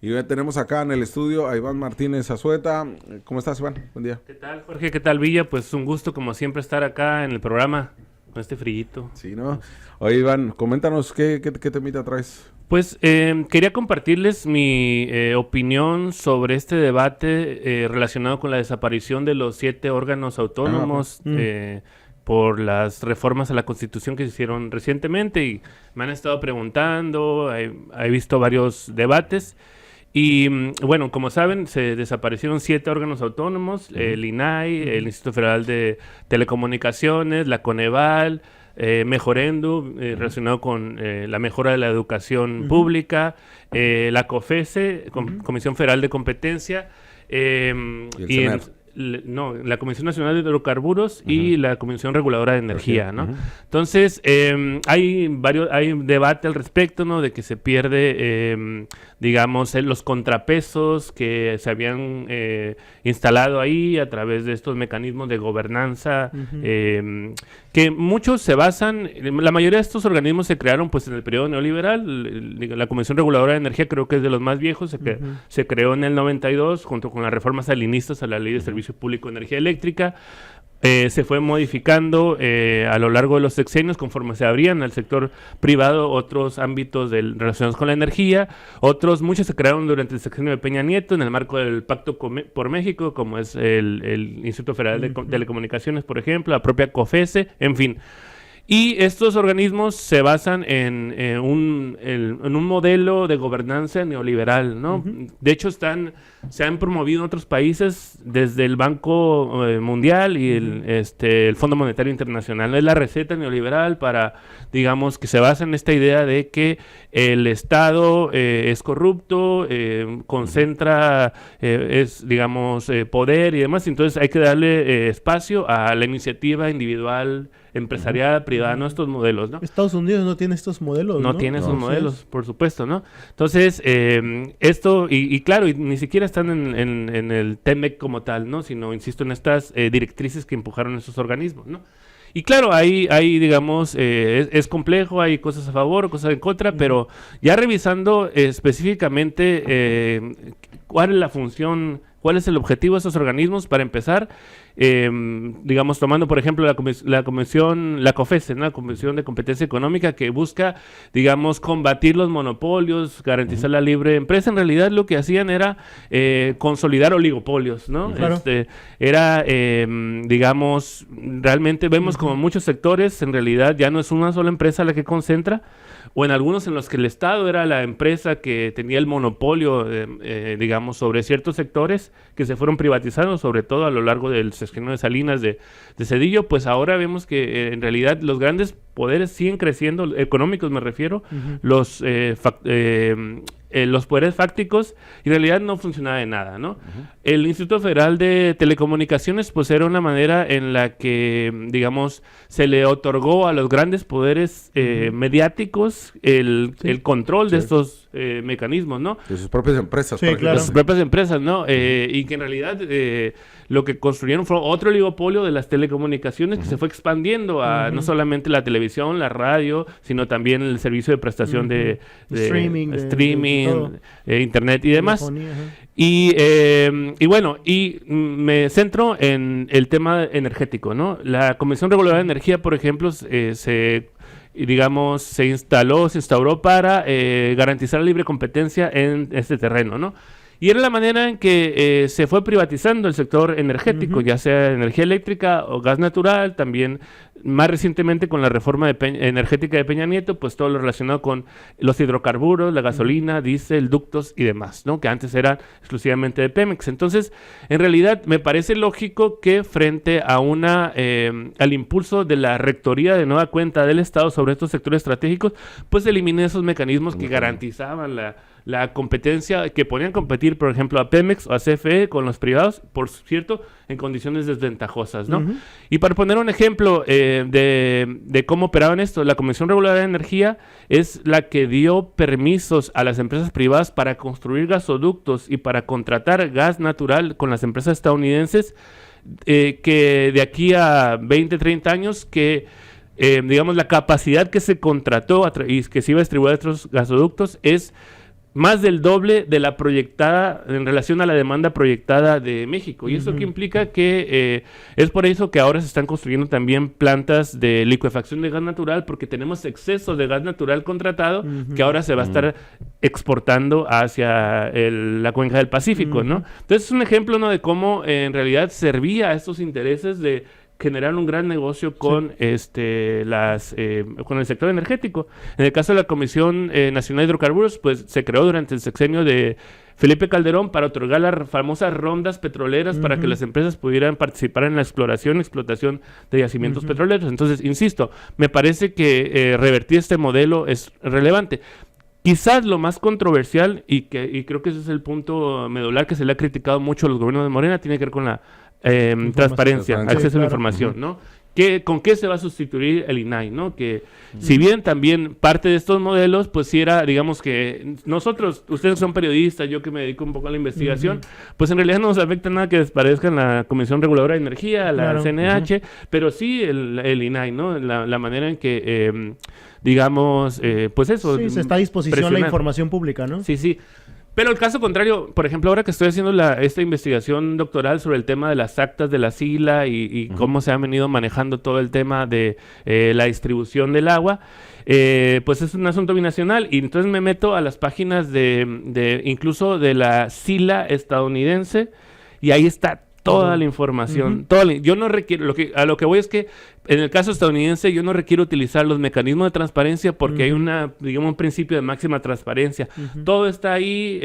Y ya tenemos acá en el estudio a Iván Martínez Azueta. ¿Cómo estás, Iván? Buen día. ¿Qué tal, Jorge? ¿Qué tal, Villa? Pues un gusto, como siempre, estar acá en el programa con este frillito. Sí, ¿no? Oye, Iván, coméntanos qué temita traes. Pues quería compartirles mi opinión sobre este debate relacionado con la desaparición de los 7 órganos autónomos por las reformas a la Constitución que se hicieron recientemente, y me han estado preguntando, he visto varios debates. Y bueno, como saben, se desaparecieron 7 órganos autónomos, el INAI, el Instituto Federal de Telecomunicaciones, la Coneval, Mejorendo, relacionado con la mejora de la educación pública, la COFESE, Comisión Federal de Competencia, y la Comisión Nacional de Hidrocarburos y la Comisión Reguladora de Energía, ¿no? Entonces, hay debate al respecto, ¿no? De que se pierde, digamos, los contrapesos que se habían instalado ahí a través de estos mecanismos de gobernanza, que muchos se basan, la mayoría de estos organismos se crearon pues en el periodo neoliberal. La Comisión Reguladora de Energía creo que es de los más viejos, se creó en el 92 junto con las reformas salinistas a la Ley de Servicio Público de Energía Eléctrica. Se fue modificando a lo largo de los sexenios conforme se abrían al sector privado otros ámbitos relacionados con la energía. Muchos se crearon durante el sexenio de Peña Nieto en el marco del Pacto por México, como es el Instituto Federal de Telecomunicaciones, por ejemplo, la propia COFESE, en fin. Y estos organismos se basan en un modelo de gobernanza neoliberal, ¿no? De hecho, se han promovido en otros países desde el Banco Mundial y el Fondo Monetario Internacional. Es la receta neoliberal para, digamos, que se basa en esta idea de que el Estado es corrupto, concentra, poder y demás. Entonces hay que darle espacio a la iniciativa individual, empresarial, privada, ¿no? Estos modelos, ¿no? Estados Unidos no tiene estos modelos, ¿no? No tiene esos modelos, por supuesto, ¿no? Entonces, esto, claro, y ni siquiera están en el TEMEC como tal, ¿no? Sino, insisto, en estas directrices que empujaron esos organismos, ¿no? Y claro, hay digamos, es complejo, hay cosas a favor, cosas en contra, pero ya revisando específicamente cuál es la función, cuál es el objetivo de esos organismos, para empezar, digamos, tomando por ejemplo la COFESE, ¿no? La Comisión de Competencia Económica, que busca, digamos, combatir los monopolios, garantizar la libre empresa. En realidad lo que hacían era consolidar oligopolios, ¿no? Claro. Digamos, realmente vemos como muchos sectores, en realidad ya no es una sola empresa la que concentra, o en algunos en los que el Estado era la empresa que tenía el monopolio, digamos, sobre ciertos sectores que se fueron privatizando, sobre todo a lo largo del sexenio de Salinas, de Zedillo. Pues ahora vemos que en realidad los grandes poderes siguen creciendo, económicos me refiero, los poderes fácticos, y en realidad no funcionaba de nada, ¿no? El Instituto Federal de Telecomunicaciones pues era una manera en la que, digamos, se le otorgó a los grandes poderes mediáticos el control de estos mecanismos, ¿no? De sus propias empresas. Sí, claro. De sus propias empresas, ¿no? Y que en realidad lo que construyeron fue otro oligopolio de las telecomunicaciones que se fue expandiendo a no solamente la televisión, la radio, sino también el servicio de prestación de streaming, internet y demás. Y bueno, me centro en el tema energético, ¿no? La Comisión Reguladora de Energía, por ejemplo, se instauró para garantizar la libre competencia en este terreno, ¿no? Y era la manera en que se fue privatizando el sector energético, ya sea energía eléctrica o gas natural, también más recientemente con la reforma energética de Peña Nieto, pues todo lo relacionado con los hidrocarburos, la gasolina, diésel, ductos y demás, ¿no? Que antes eran exclusivamente de Pemex. Entonces, en realidad me parece lógico que frente a al impulso de la rectoría de nueva cuenta del Estado sobre estos sectores estratégicos, pues elimine esos mecanismos que garantizaban la competencia, que ponían a competir, por ejemplo, a Pemex o a CFE con los privados, por cierto, en condiciones desventajosas, ¿no? Y para poner un ejemplo de cómo operaban esto, la Comisión Reguladora de Energía es la que dio permisos a las empresas privadas para construir gasoductos y para contratar gas natural con las empresas estadounidenses, que de aquí a 20, 30 años, digamos, la capacidad que se contrató y que se iba a distribuir a otros gasoductos es más del doble de la proyectada en relación a la demanda proyectada de México. Y eso que implica que es por eso que ahora se están construyendo también plantas de licuefacción de gas natural, porque tenemos exceso de gas natural contratado que ahora se va a estar exportando hacia la cuenca del Pacífico, ¿no? Entonces es un ejemplo, ¿no?, de cómo en realidad servía a estos intereses de generar un gran negocio con con el sector energético. En el caso de la Comisión Nacional de Hidrocarburos, pues se creó durante el sexenio de Felipe Calderón para otorgar las famosas rondas petroleras para que las empresas pudieran participar en la exploración y explotación de yacimientos petroleros. Entonces, insisto, me parece que revertir este modelo es relevante. Quizás lo más controversial, y creo que ese es el punto medular que se le ha criticado mucho a los gobiernos de Morena, tiene que ver con la transparencia, acceso a la información, ¿no? ¿Con qué se va a sustituir el INAI, ¿no? Que si bien también parte de estos modelos, pues si era, digamos que nosotros, ustedes son periodistas, yo que me dedico un poco a la investigación, pues en realidad no nos afecta nada que desaparezca en la Comisión Reguladora de Energía, la CNH, pero sí el INAI, ¿no? La manera en que, digamos, pues eso. Sí, se está a disposición la información pública, ¿no? Sí, sí. Pero el caso contrario, por ejemplo, ahora que estoy haciendo esta investigación doctoral sobre el tema de las actas de la SILA y cómo se ha venido manejando todo el tema de la distribución del agua, pues es un asunto binacional, y entonces me meto a las páginas incluso de la SILA estadounidense, y ahí está toda la información. Yo no requiero, a lo que voy es que en el caso estadounidense yo no requiero utilizar los mecanismos de transparencia porque hay un principio de máxima transparencia. Todo está ahí,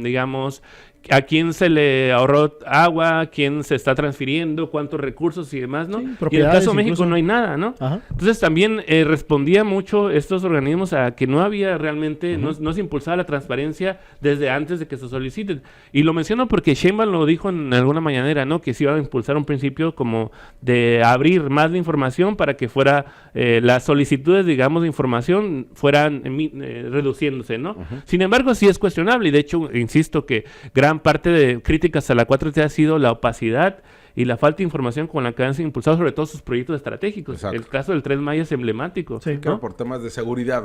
digamos, a quién se le ahorró agua, quién se está transfiriendo, cuántos recursos y demás, ¿no? Sí, y en el caso de México incluso no hay nada, ¿no? Entonces también respondía mucho estos organismos a que no había realmente, no se impulsaba la transparencia desde antes de que se soliciten. Y lo menciono porque Sheinbaum lo dijo en alguna mañanera, ¿no? Que se iba a impulsar un principio como de abrir más la información para que fuera las solicitudes, digamos, de información fueran reduciéndose, ¿no? Sin embargo, sí es cuestionable, y de hecho, insisto que gran parte de críticas a la 4T ha sido la opacidad y la falta de información con la que han impulsado sobre todo sus proyectos estratégicos. Exacto. El caso del Tren Maya es emblemático. Sí, ¿no? Por temas de seguridad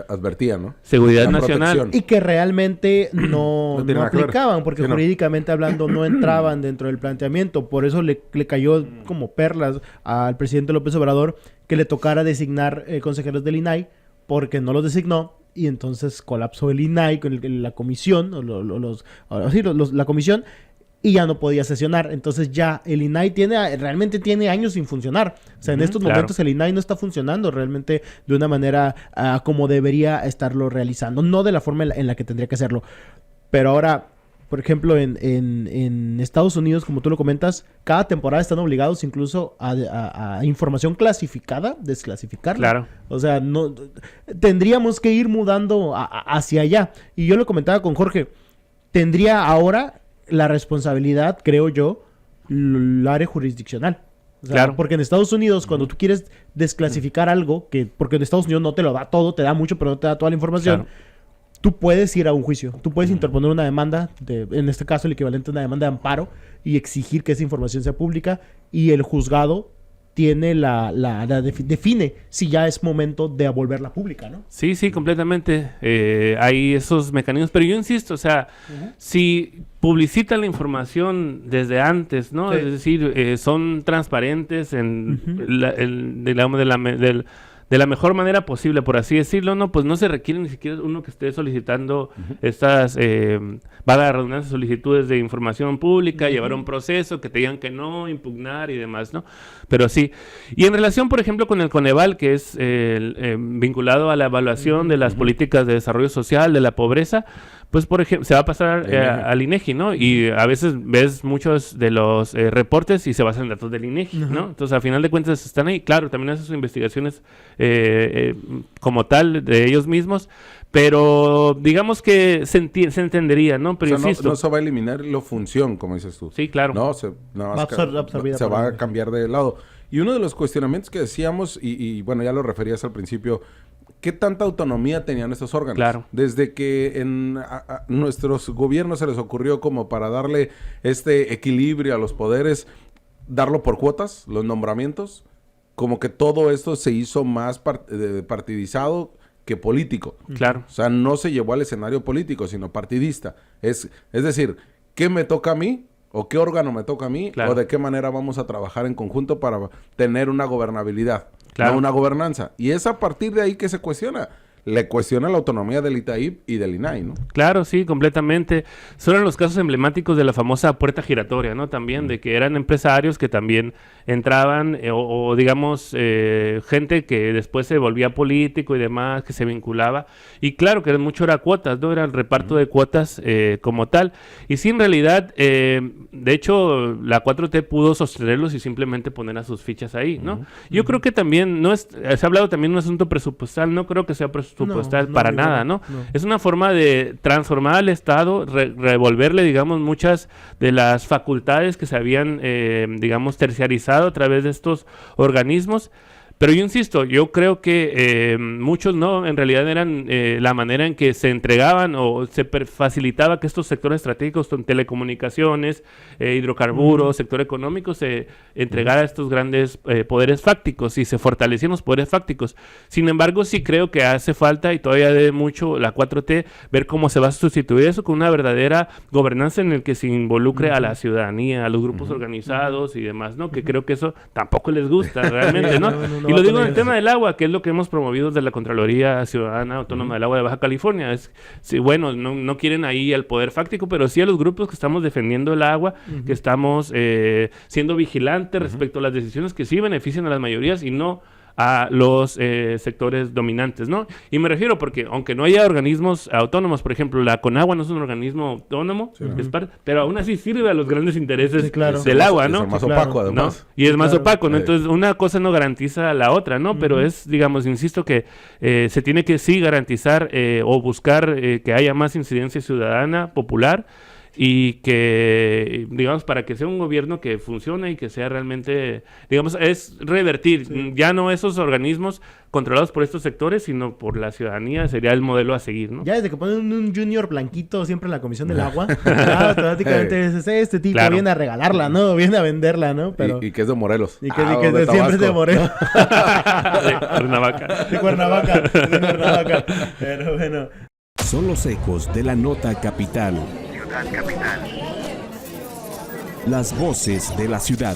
advertía, ¿no? Seguridad nacional. Protección. Y que realmente no aplicaban, porque jurídicamente hablando no entraban dentro del planteamiento. Por eso le cayó como perlas al presidente López Obrador que le tocara designar consejeros del INAI, porque no los designó. Y entonces colapsó el INAI con la comisión, la comisión, y ya no podía sesionar. Entonces ya el INAI realmente tiene años sin funcionar. O sea, en estos momentos el INAI no está funcionando realmente de una manera como debería estarlo realizando. No de la forma en la que tendría que hacerlo. Pero ahora, por ejemplo, en Estados Unidos, como tú lo comentas, cada temporada están obligados incluso a información clasificada, desclasificarla. Claro. O sea, no tendríamos que ir mudando hacia allá. Y yo lo comentaba con Jorge, tendría ahora la responsabilidad, creo yo, el área jurisdiccional. O sea, claro. Porque en Estados Unidos, cuando tú quieres desclasificar algo, porque en Estados Unidos no te lo da todo, te da mucho, pero no te da toda la información. Claro. Tú puedes ir a un juicio, tú puedes interponer una demanda, en este caso el equivalente a una demanda de amparo, y exigir que esa información sea pública, y el juzgado tiene define si ya es momento de volverla pública, ¿no? Sí, completamente. Hay esos mecanismos, pero yo insisto, o sea, si publicitan la información desde antes, ¿no? Sí. Es decir, son transparentes de la mejor manera posible, por así decirlo, ¿no? Pues no se requiere ni siquiera uno que esté solicitando estas, valga la redundancia, solicitudes de información pública, llevar un proceso, que te digan que no, impugnar y demás, ¿no? Pero sí. Y en relación, por ejemplo, con el Coneval, que es vinculado a la evaluación de las políticas de desarrollo social, de la pobreza, pues, por ejemplo, se va a pasar al INEGI, ¿no? Y a veces ves muchos de los reportes y se basan en datos del INEGI, ¿no? Entonces, al final de cuentas, están ahí. Claro, también hacen sus investigaciones como tal de ellos mismos, pero digamos que se entendería, ¿no? Pero insisto, no se va a eliminar la función, como dices tú. Sí, claro. No, se va a cambiar de lado. Y uno de los cuestionamientos que decíamos, y bueno, ya lo referías al principio, ¿qué tanta autonomía tenían estos órganos? Claro. Desde que a nuestros gobiernos se les ocurrió como para darle este equilibrio a los poderes, darlo por cuotas, los nombramientos, como que todo esto se hizo más partidizado, que político. Claro. O sea, no se llevó al escenario político, sino partidista. Es decir, ¿qué me toca a mí? ¿O qué órgano me toca a mí? Claro. ¿O de qué manera vamos a trabajar en conjunto para tener una gobernabilidad? Claro. No una gobernanza. Y es a partir de ahí que se cuestiona. Le cuestiona la autonomía del ITAIP y del INAI, ¿no? Claro, sí, completamente. Son los casos emblemáticos de la famosa puerta giratoria, ¿no? También de que eran empresarios que también entraban o digamos, gente que después se volvía político y demás, que se vinculaba. Y claro que mucho era cuotas, ¿no? Era el reparto de cuotas como tal. Y sí, en realidad, de hecho, la 4T pudo sostenerlos y simplemente poner a sus fichas ahí, ¿no? Yo creo que también, se ha hablado también de un asunto presupuestal, no creo que sea presupuestal para nada, ¿no? Es una forma de transformar al Estado, revolverle, digamos, muchas de las facultades que se habían, digamos, terciarizado a través de estos organismos. Pero yo insisto, yo creo que muchos no, en realidad eran la manera en que se entregaban o se facilitaba que estos sectores estratégicos, telecomunicaciones, hidrocarburos, sector económico, se entregara a estos grandes poderes fácticos y se fortalecían los poderes fácticos. Sin embargo, sí creo que hace falta y todavía debe mucho la 4T ver cómo se va a sustituir eso con una verdadera gobernanza en el que se involucre a la ciudadanía, a los grupos organizados y demás, ¿no? Que creo que eso tampoco les gusta realmente, ¿no? Y lo digo en el tema del agua, que es lo que hemos promovido desde la Contraloría Ciudadana Autónoma del Agua de Baja California. Bueno, no quieren ahí al poder fáctico, pero sí a los grupos que estamos defendiendo el agua, que estamos siendo vigilantes respecto a las decisiones que sí benefician a las mayorías y no a los sectores dominantes, ¿no? Y me refiero porque, aunque no haya organismos autónomos, por ejemplo, la Conagua no es un organismo autónomo, pero aún así sirve a los grandes intereses del agua, ¿no? Es más opaco, además. ¿No? Y es más opaco, ¿no? Entonces, una cosa no garantiza a la otra, ¿no? Pero es, digamos, insisto que se tiene que sí garantizar o buscar que haya más incidencia ciudadana, popular, y que, digamos, para que sea un gobierno que funcione y que sea realmente, digamos, es revertir ya no esos organismos controlados por estos sectores, sino por la ciudadanía, sería el modelo a seguir, ¿no? Ya desde que ponen un junior blanquito siempre en la Comisión del Agua, automáticamente este tipo viene a regalarla, ¿no? Viene a venderla, ¿no? Pero... Y que es de Morelos. Y que siempre es de Morelos. De Cuernavaca. De Cuernavaca. Pero bueno. Son los ecos de la nota capital. Las voces de la ciudad.